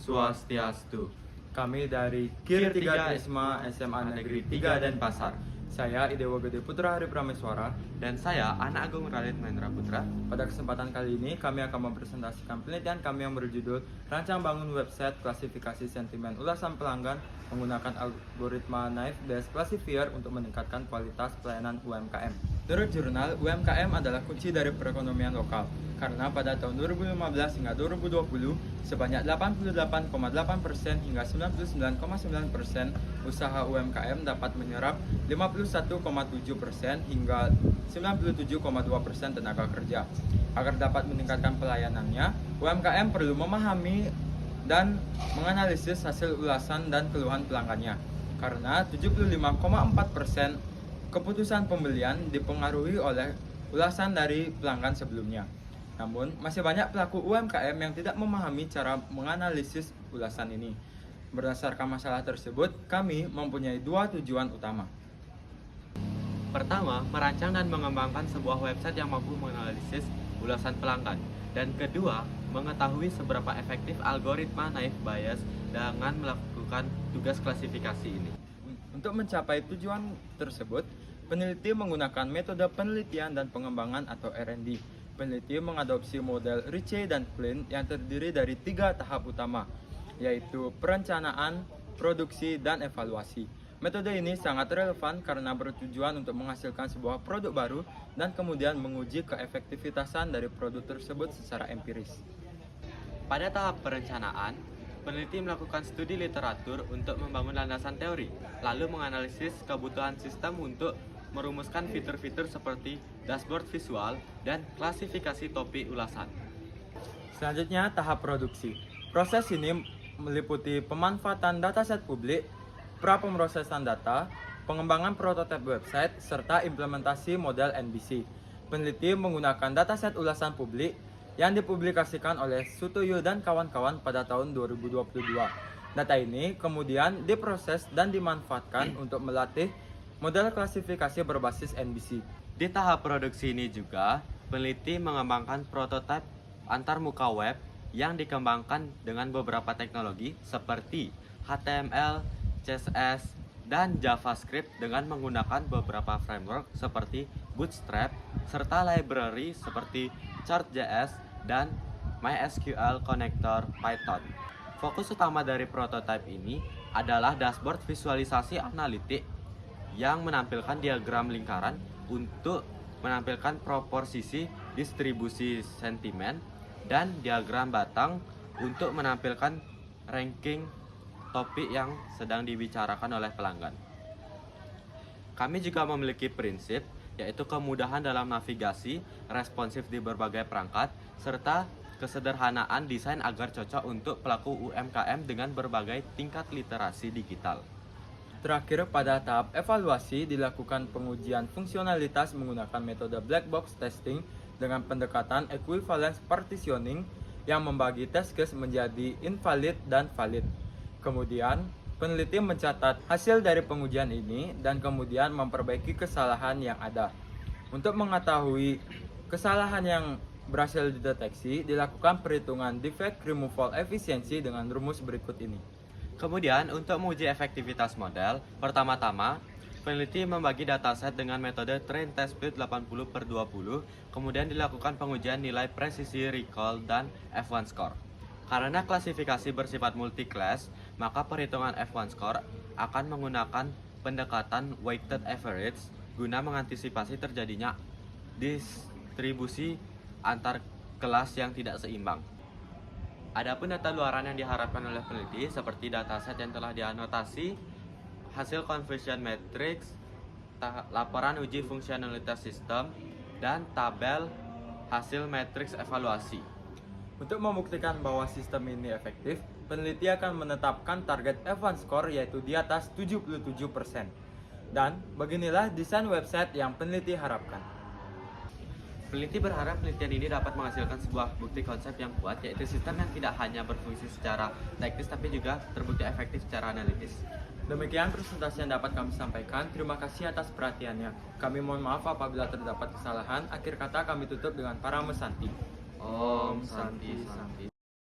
Swastiastu. Kami dari KIR 3 Trisma SMA Negeri 3 Denpasar. Saya Idewo Gede Putra Hari Prameswara. Dan saya, Anak Agung Radit Mahendra Putra. Pada kesempatan kali ini, kami akan mempresentasikan penelitian kami yang berjudul Rancang Bangun Website Klasifikasi Sentimen Ulasan Pelanggan menggunakan algoritma Naive Bayes Classifier untuk meningkatkan kualitas pelayanan UMKM. Menurut jurnal, UMKM adalah kunci dari perekonomian lokal, karena pada tahun 2015 hingga 2020, sebanyak 88,8% hingga 99,9% usaha UMKM dapat menyerap 51,7% hingga 97,2% tenaga kerja. Agar dapat meningkatkan pelayanannya, UMKM perlu memahami dan menganalisis hasil ulasan dan keluhan pelanggannya, karena 75,4% keputusan pembelian dipengaruhi oleh ulasan dari pelanggan sebelumnya. Namun, masih banyak pelaku UMKM yang tidak memahami cara menganalisis ulasan ini. Berdasarkan masalah tersebut, kami mempunyai dua tujuan utama. Pertama, merancang dan mengembangkan sebuah website yang mampu menganalisis ulasan pelanggan. Dan kedua, mengetahui seberapa efektif algoritma Naive Bayes dengan melakukan tugas klasifikasi ini. Untuk mencapai tujuan tersebut, peneliti menggunakan metode penelitian dan pengembangan atau R&D. Peneliti mengadopsi model Ritchie dan Klein yang terdiri dari 3 tahap utama, yaitu perencanaan, produksi, dan evaluasi. Metode ini sangat relevan karena bertujuan untuk menghasilkan sebuah produk baru dan kemudian menguji keefektivitasan dari produk tersebut secara empiris. Pada tahap perencanaan, peneliti melakukan studi literatur untuk membangun landasan teori, lalu menganalisis kebutuhan sistem untuk merumuskan fitur-fitur seperti dashboard visual dan klasifikasi topik ulasan. Selanjutnya, tahap produksi. Proses ini meliputi pemanfaatan dataset publik, pra-pemrosesan data, pengembangan prototipe website, serta implementasi model NBC. Peneliti menggunakan dataset ulasan publik yang dipublikasikan oleh Sutoyo dan kawan-kawan pada tahun 2022. Data ini kemudian diproses dan dimanfaatkan untuk melatih model klasifikasi berbasis NBC. Di tahap produksi ini juga, peneliti mengembangkan prototipe antarmuka web yang dikembangkan dengan beberapa teknologi seperti HTML, CSS, dan JavaScript dengan menggunakan beberapa framework seperti Bootstrap, serta library seperti Chart.js dan MySQL Connector Python. Fokus utama dari prototipe ini adalah dashboard visualisasi analitik yang menampilkan diagram lingkaran untuk menampilkan proporsi distribusi sentimen dan diagram batang untuk menampilkan ranking topik yang sedang dibicarakan oleh pelanggan. Kami juga memiliki prinsip, yaitu kemudahan dalam navigasi, responsif di berbagai perangkat, serta kesederhanaan desain agar cocok untuk pelaku UMKM dengan berbagai tingkat literasi digital. Terakhir, pada tahap evaluasi dilakukan pengujian fungsionalitas menggunakan metode black box testing dengan pendekatan equivalence partitioning yang membagi test case menjadi invalid dan valid. Kemudian, peneliti mencatat hasil dari pengujian ini dan kemudian memperbaiki kesalahan yang ada. Untuk mengetahui kesalahan yang berhasil dideteksi, dilakukan perhitungan defect removal efisiensi dengan rumus berikut ini. Kemudian, untuk menguji efektivitas model, pertama-tama, peneliti membagi dataset dengan metode train test split 80/20, kemudian dilakukan pengujian nilai presisi recall dan F1 score. Karena klasifikasi bersifat multi-class, maka perhitungan F1 score akan menggunakan pendekatan weighted average guna mengantisipasi terjadinya distribusi antar kelas yang tidak seimbang. Adapun data luaran yang diharapkan oleh peneliti seperti dataset yang telah dianotasi, hasil conversion matrix, laporan uji fungsionalitas sistem, dan tabel hasil matriks evaluasi. Untuk membuktikan bahwa sistem ini efektif, peneliti akan menetapkan target F1 score yaitu di atas 77%. Dan beginilah desain website yang peneliti harapkan. Peneliti berharap penelitian ini dapat menghasilkan sebuah bukti konsep yang kuat, yaitu sistem yang tidak hanya berfungsi secara teknis tapi juga terbukti efektif secara analitis. Demikian presentasi yang dapat kami sampaikan. Terima kasih atas perhatiannya. Kami mohon maaf apabila terdapat kesalahan. Akhir kata kami tutup dengan Parame Santi. Om Santi Santi.